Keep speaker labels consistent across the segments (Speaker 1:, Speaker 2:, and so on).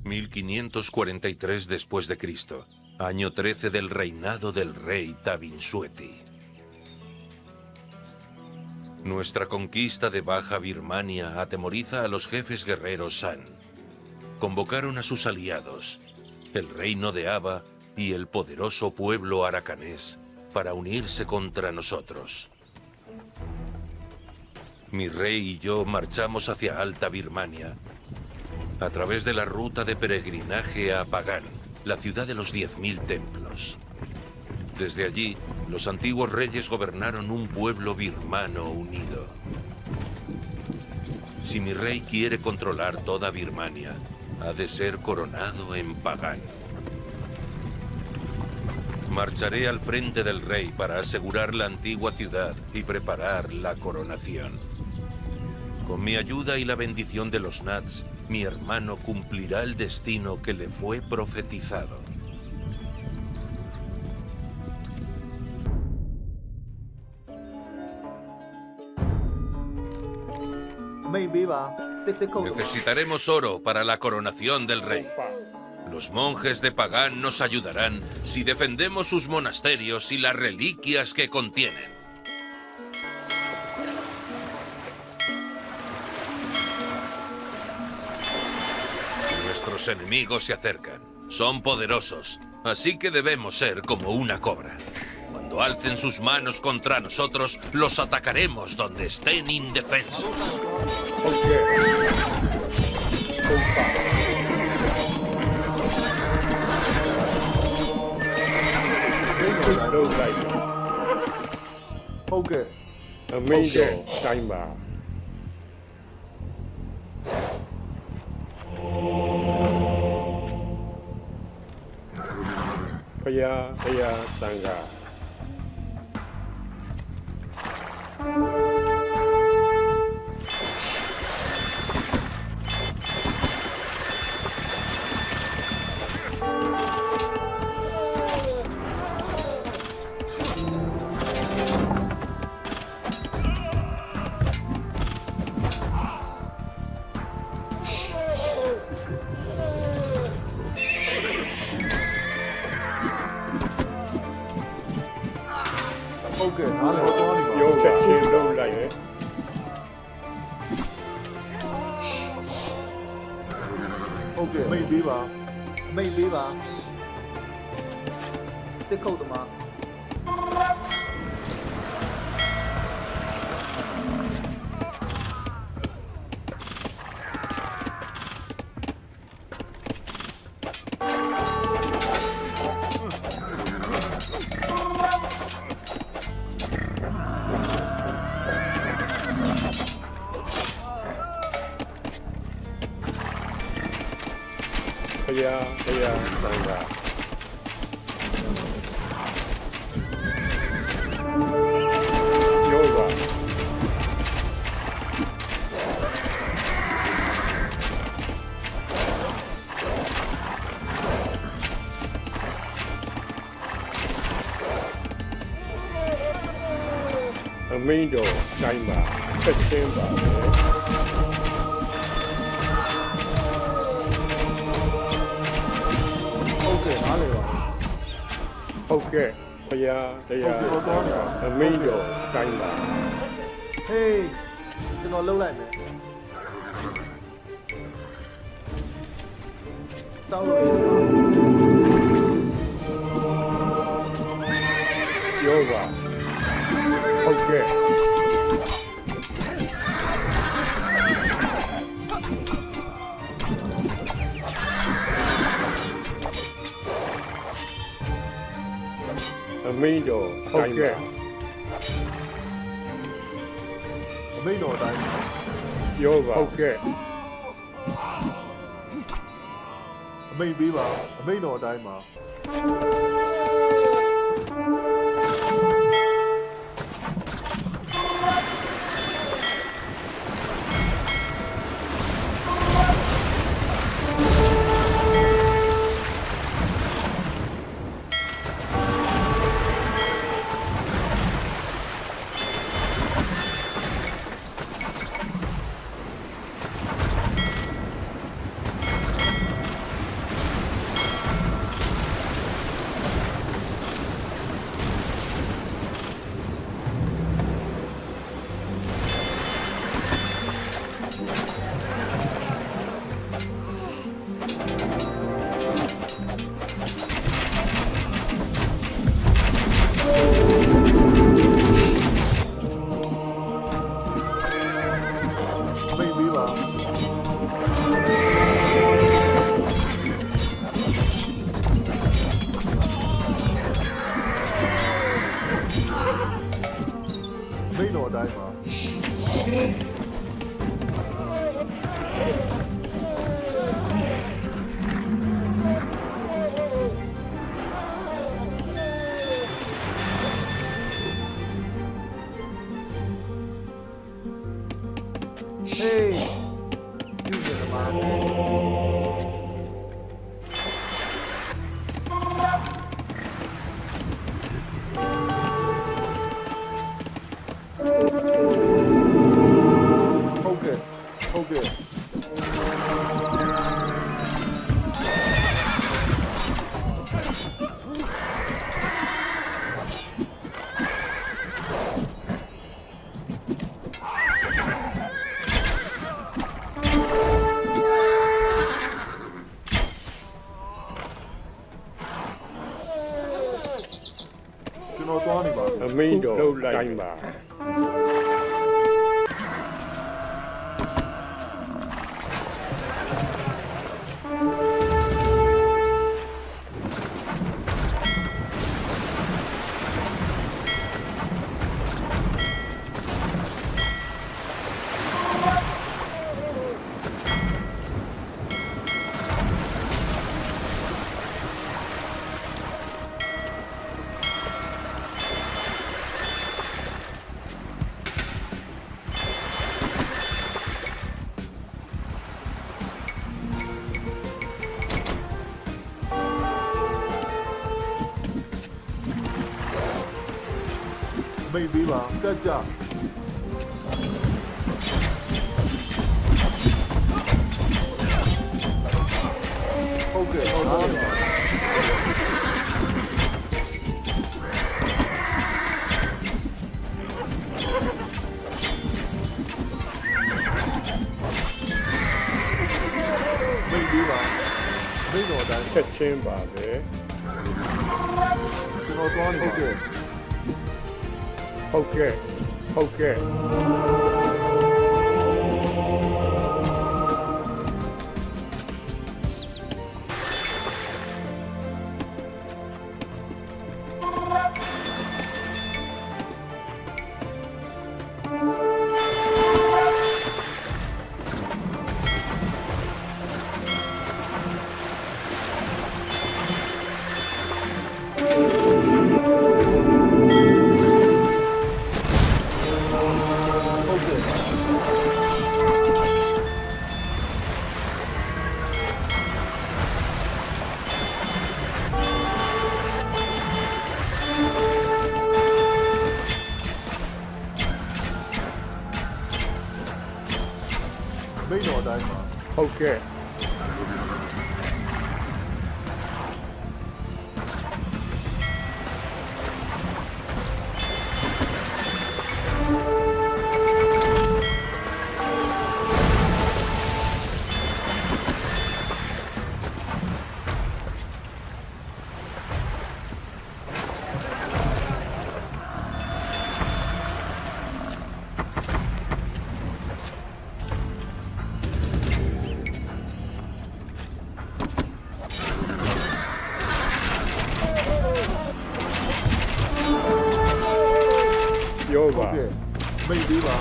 Speaker 1: 1543 después de Cristo, año 13 del reinado del rey Tabinsueti. Nuestra conquista de Baja Birmania atemoriza a los jefes guerreros San. Convocaron a sus aliados, el reino de Aba y el poderoso pueblo arakanés, para unirse contra nosotros. Mi rey y yo marchamos hacia Alta Birmania, a través de la ruta de peregrinaje a Pagan, la ciudad de los 10.000 templos. Desde allí, los antiguos reyes gobernaron un pueblo birmano unido. Si mi rey quiere controlar toda Birmania, ha de ser coronado en Pagan. Marcharé al frente del rey para asegurar la antigua ciudad y preparar la coronación. Con mi ayuda y la bendición de los Nats, mi hermano cumplirá el destino que le fue profetizado. Necesitaremos oro para la coronación del rey. Los monjes de Pagan nos ayudarán si defendemos sus monasterios y las reliquias que contienen. Nuestros enemigos se acercan. Son poderosos, así que debemos ser como una cobra. Cuando alcen sus manos contra nosotros, los atacaremos donde estén indefensos.
Speaker 2: Amigo, Taima. Paya Tanga. Paya Tanga. Yoga. Amigo, Taima. September. Okay, Paya Amigo, Taima.
Speaker 3: Hey, you know, low light, man.
Speaker 2: Yoga. Okay. Amigo, okay.
Speaker 3: Amigo,
Speaker 2: Yoga. Okay.
Speaker 3: Amigo,
Speaker 2: အမင်းတော်တိုင်းပါ
Speaker 3: မိတ်ပေးပါတက်ကြဟုတ်ကဲ့ဟုတ်ပါပြီမိတ်ပေးပါမိတ်တော်တိုင်း
Speaker 2: ချက်ချင်းပါပဲ
Speaker 3: ကျွန်တော်သွားနေဟုတ်ကဲ့
Speaker 2: ဟုတ်ကဲ့ဟုတ်ကဲ့
Speaker 3: မိတ်တော်တိုင်းပါ
Speaker 2: ဟုတ်ကဲ့ ပြော
Speaker 3: ဟု
Speaker 2: ပါ
Speaker 3: တ်ကဲ့မိတ်ပေးပါ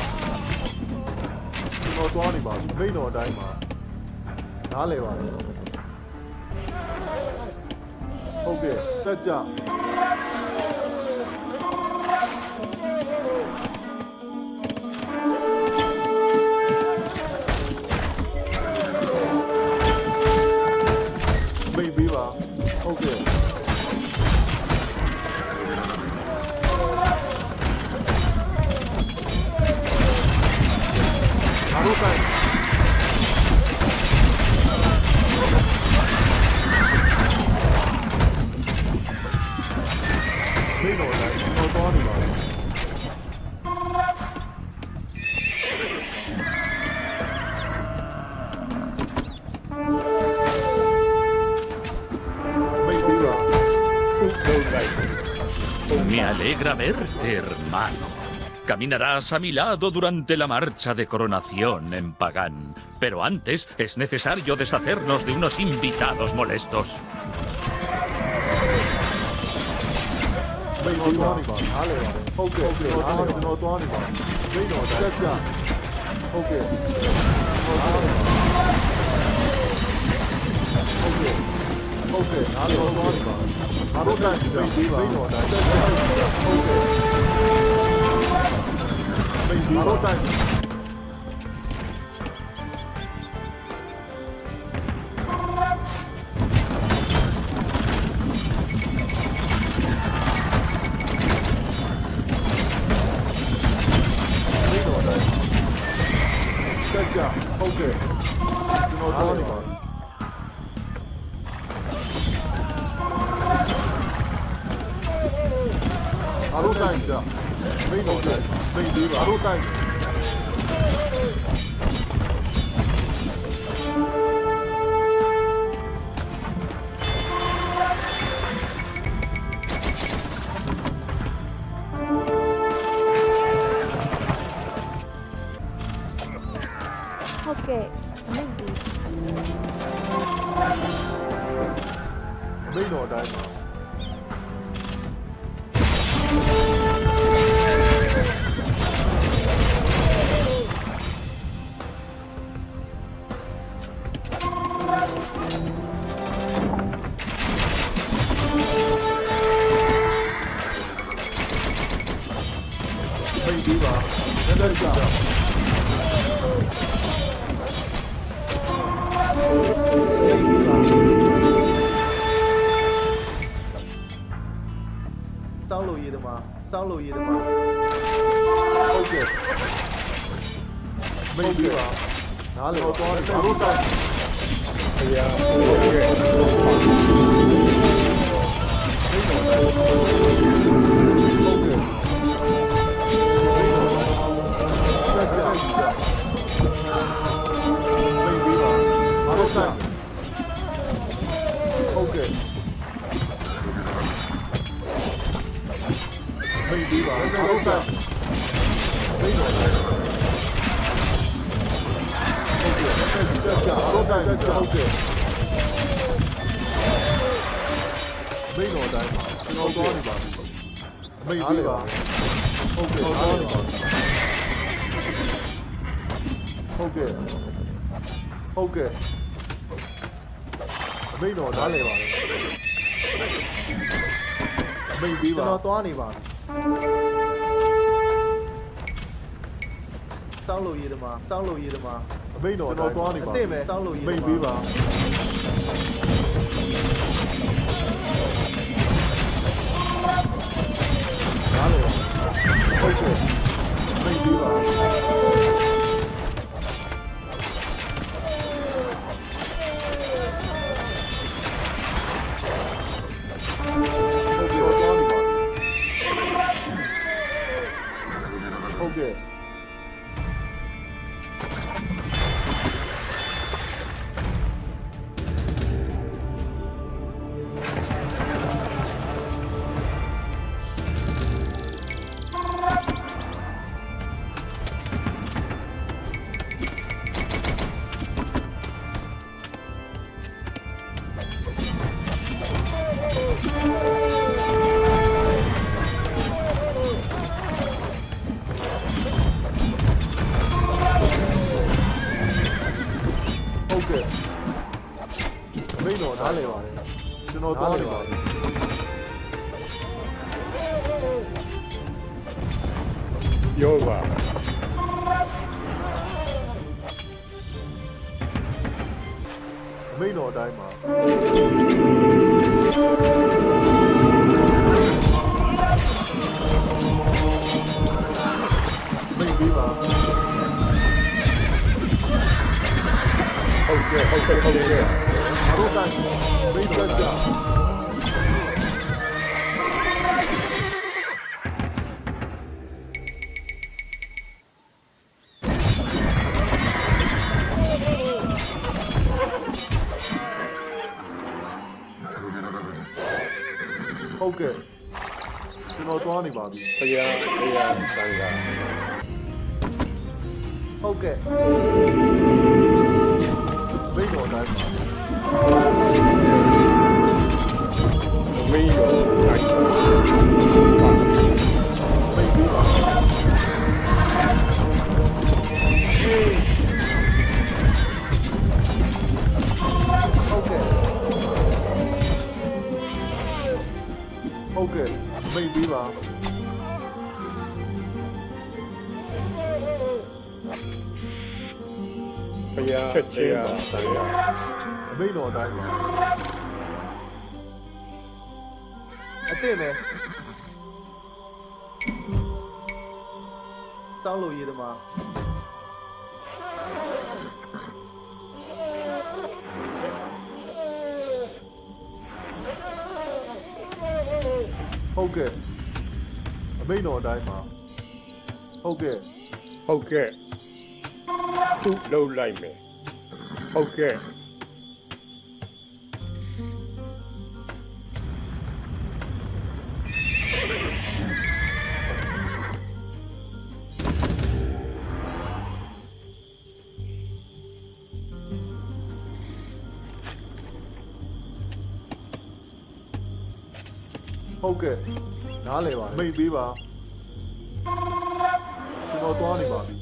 Speaker 3: ကျွန်တော်သွားနေပါပြီမိတ်တော်တိုင်းပါနားလည်ပါတယ်ဟုတ်ကဲ့တက်ကြမိတ်ပေးပါဟုတ်ကဲ့အားလုံးတိုင်းမိတ်တော်တိုင်းကျွန်တော်သွားနေပါပြီမိတ်ပေးပါ
Speaker 2: ခုလုံးလိုက်
Speaker 4: Me alegra verte, hermano. Caminarás a mi lado durante la marcha de coronación en Pagán. Pero antes es necesario deshacernos de unos invitados molestos.
Speaker 3: မိတ်ပေးပါအားလေပါဟုတ်ကဲ့ကျွန်တော်သွားနေပါမိတ်တော်တက်ကြဟုတ်ကဲ့ဟုတ်ကဲ့အားလုံးသွားနေပါအားလုံးတိုင်းမိတ်ပေးပါမိတ်တော်တက်ကြဟုတ်ကဲ့မိတ်ပေးပါအားလုံးတိုင်းတက်ကြဟုတ်ကဲ့ကျွန်တော်သွားနေပါအားလုံးတိုင်းကြမိတ်တော်တိုင်းမိတ်ပေးပါအားလုံးတိုင်း မိန်တော်အတိုင်းပါမိန်ပြီးပါလက်ကြ
Speaker 5: စောင်းလို့ရေးသမားစောင်းလို့ရေးသမား
Speaker 3: ဟုတ်ကဲ့မိတ်ပြီးပါနားလေတော့သွားတယ်ဘာလို့တိုက်
Speaker 2: ဘုရားဟုတ်ကဲ့
Speaker 3: မိတ်တော်တိုက်ဟုတ်ကဲ့ဆက်ကြမိတ်ပြီးပါဘာလို့တိုက်ဟုတ်ကဲ့မိတ်ပြီးပါဘာလို့တိုက်မိတ်တော်တိုက်ဟုတ်ကဲ့ဆက်ကြဟုတ်ကဲ့မိတ်တော်တိုင်းကျွန်တော်သွားနေပါပြီမိတ်ပြီးပါဟုတ်ကဲ့သွားနေပါဟုတ်ကဲ့ဟုတ်ကဲ့မိတ်တော်နားလေပါမိတ်ပြီး
Speaker 5: ကျွန်
Speaker 3: ပါ
Speaker 5: တော်သွားနေပါစောင်းလို့ရေးသမားစောင်းလို့ရေးသမား
Speaker 3: မိတ်တော်ကျွန်တော်သွားနေပါ
Speaker 5: အသင့်ပဲစောင်းလို့ရေးသမား
Speaker 3: မိတ်ပြီးပါနားလေဟုတ်ကဲ့မိတ်ပြီးပါဟုတ်ကဲ့ဟုတ်ကဲ့မိတ်တော်နားလေပါတယ်ကျွန်တော်သွားနေပါတယ်
Speaker 2: ယောဂ
Speaker 3: မိတ်တော်အတိုင်းပါမိတ်ပြီးပါ
Speaker 2: ဟုတ်ကဲ့ဟုတ်ကဲ့ဟုတ်ကဲ့
Speaker 3: ဘာလို့တိုင်းမိတ်တော်ကြဟုတ်ကဲ့ကျွန်တော်သွားနေပါပြီ
Speaker 2: ဘုရားဘုရားသံဃာ
Speaker 5: ဟုတ်ကဲ့
Speaker 3: မိတ်တော်တိုင်းပါ
Speaker 2: မင်းရောတိုက်ပါ
Speaker 3: မိတ်ပြီးပါဟုတ်ကဲ့မိတ်ပြီးပါ
Speaker 2: ဘုရားချက်ချင်းပါသံဃာ
Speaker 3: မိတ်တော်တိုင်းပါ
Speaker 5: အသင့်ပဲစောင်းလို့ရေးသမား
Speaker 3: ဟုတ်ကဲ့အမိတ်တော်တိုင်းပါဟုတ်ကဲ့
Speaker 2: ဟုတ်ကဲ့သူ့လုံးလိုက်မယ်ဟုတ်ကဲ့
Speaker 3: ဟ ဟုတ်ကဲ့နားလည်ပါတယ်မိတ်ပေးပါကျွန်တော်သွားနေပါပြီ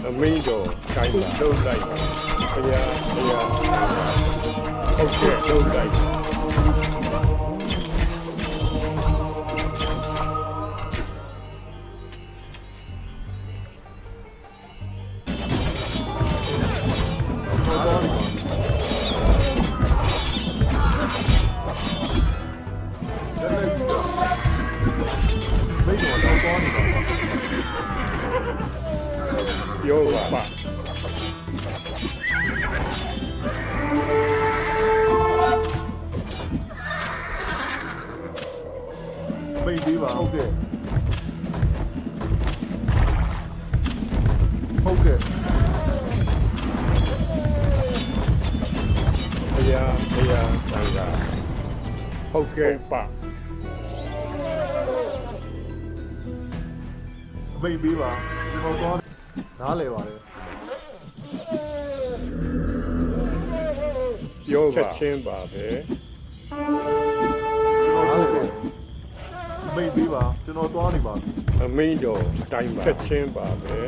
Speaker 2: အမင်းတော်တိုင်းပါလုံးလိုက်ပါဘုရားဟုတ်ကဲ့လုံးလိုက်ပါ
Speaker 3: မိတ်တော်တော့သွားနေပါ
Speaker 2: ပြောပါ
Speaker 3: မိတ်ပေးပါဟုတ်ကဲ့ဟုတ်ကဲ့
Speaker 2: ဘုရားသံဃာဟုတ်ကဲ့ပါ
Speaker 3: မိတ်ပေးပါကျွန်တော်သွားနားလည်ပါတယ်
Speaker 2: ပြောပါချက်ချင်းပါပဲ
Speaker 3: ဟုတ်ကဲ့မိတ်ပေးပါကျွန်တော်သွားနေပါပြီ
Speaker 2: အမင်းတော်တိုင်းပါချက်ချင်းပါပဲ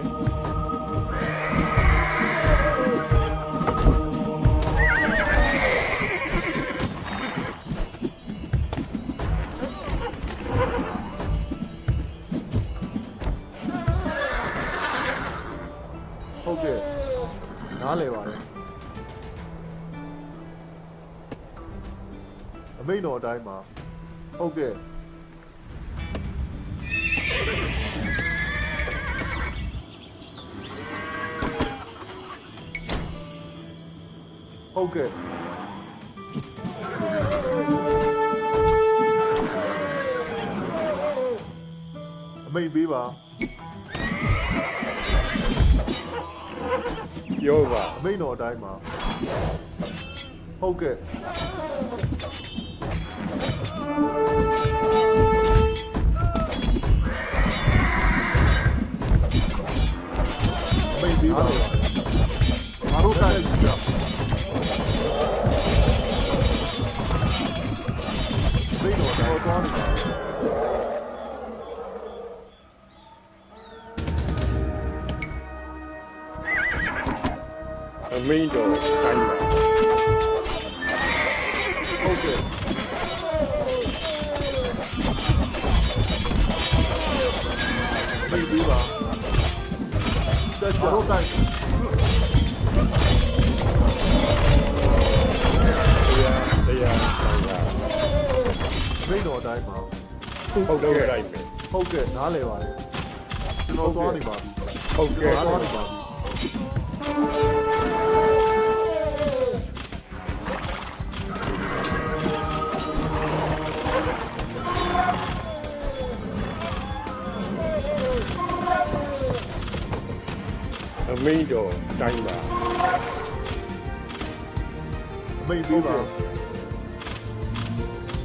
Speaker 3: ဟုတ်ကဲ့နားလည်ပါတယ်အမိတ်တော်အတိုင်းပါဟုတ်ကဲ့ဟုတ်ကဲ့အမိတ်ပေးပါ
Speaker 2: ပြောပါ
Speaker 3: အမိတ်တော်အတိုင်းပါဟုတ်ကဲ့အမိတ်ပေးပါငါတို့တိုင်းကြည့်မိတ်တော်တော့သွားနေပါ
Speaker 2: အမင်းတော်တိုင်းပါ
Speaker 3: ဟုတ်ကဲ့မိတ်ပေးပါတက်ကြတော့တိုင်း
Speaker 2: တရားသံဃာ
Speaker 3: မိတ်တော်အတိုင်းပါ
Speaker 2: ဟုတ်ကဲ့လိုက်မယ်
Speaker 3: ဟုတ်ကဲ့နားလည်ပါတယ်ကျွန်တော်သွားနေပါပြီ
Speaker 2: ဟုတ်
Speaker 3: ကျွန်
Speaker 2: ကဲ့
Speaker 3: တော်သွားနေပါပြီ
Speaker 2: အမင်းတော်တိုင်းပါ
Speaker 3: မိတ်ပေးပါ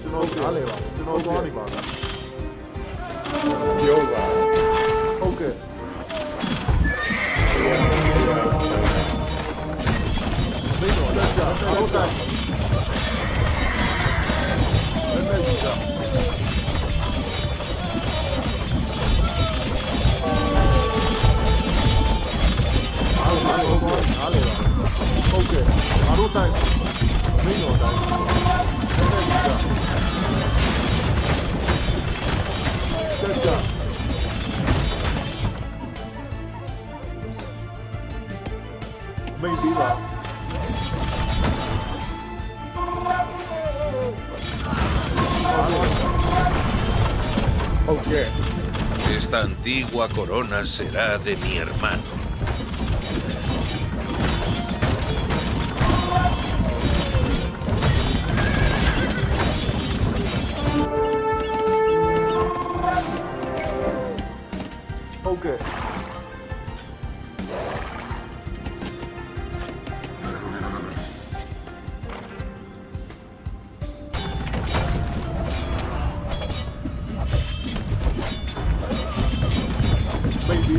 Speaker 3: ကျွန်တော်နားလည်ပါကျွန်တော်သွားနေပါပြီ
Speaker 2: ပြောပါ
Speaker 3: ဟုတ်ကဲ့မိတ်တော်လက်ကြဟုတ်ကဲ့လက်နဲ့ကြည့်အားလေပါဟုတ်ကဲ့ငါတို့တိုင်းမင်းတို့တိုင်းတက်ကြမိတ်ပြီးပါ
Speaker 2: ဟုတ်ကဲ့
Speaker 1: Esta antigua corona será de mi hermano.
Speaker 3: ဟုတ်ကဲ့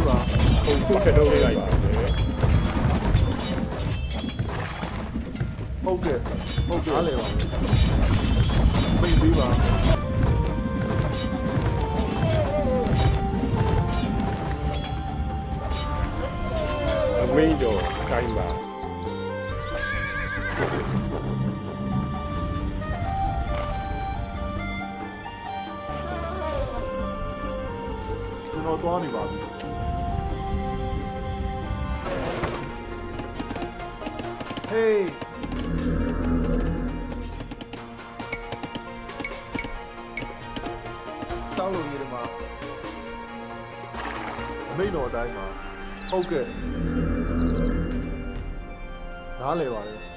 Speaker 3: ပေးပါ
Speaker 2: ဟုတ်ကဲ့လုပ်လိုက်ပါမယ်
Speaker 3: ဟုတ်ကဲ့နားလည်ပါမိတ်ပေးပါ
Speaker 2: အမင်းတော်တိုင်းပါ
Speaker 3: ကျွန်တော်သွားနေပါပြီ
Speaker 5: ဟေးဆောင်းလို့ရမှာ
Speaker 3: မိတ်တော်အတိုင်းပါဟုတ်ကဲ့နားလည်ပါတယ်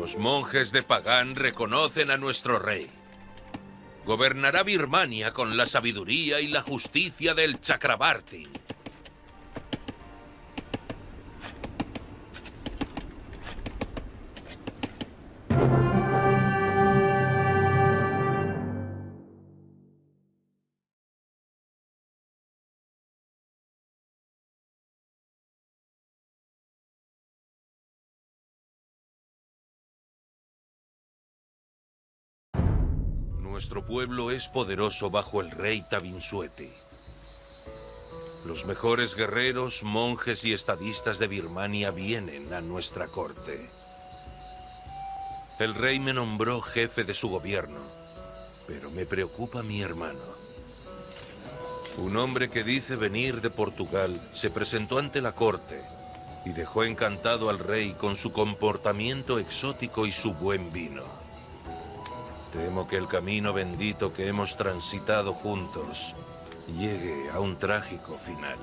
Speaker 1: Los monjes de Pagán reconocen a nuestro rey. Gobernará Birmania con la sabiduría y la justicia del Chakrabarti. Nuestro pueblo es poderoso bajo el rey Tabinsueti. Los mejores guerreros, monjes y estadistas de Birmania vienen a nuestra corte. El rey me nombró jefe de su gobierno, pero me preocupa mi hermano. Un hombre que dice venir de Portugal se presentó ante la corte y dejó encantado al rey con su comportamiento exótico y su buen vino. Temo que el camino bendito que hemos transitado juntos llegue a un trágico final.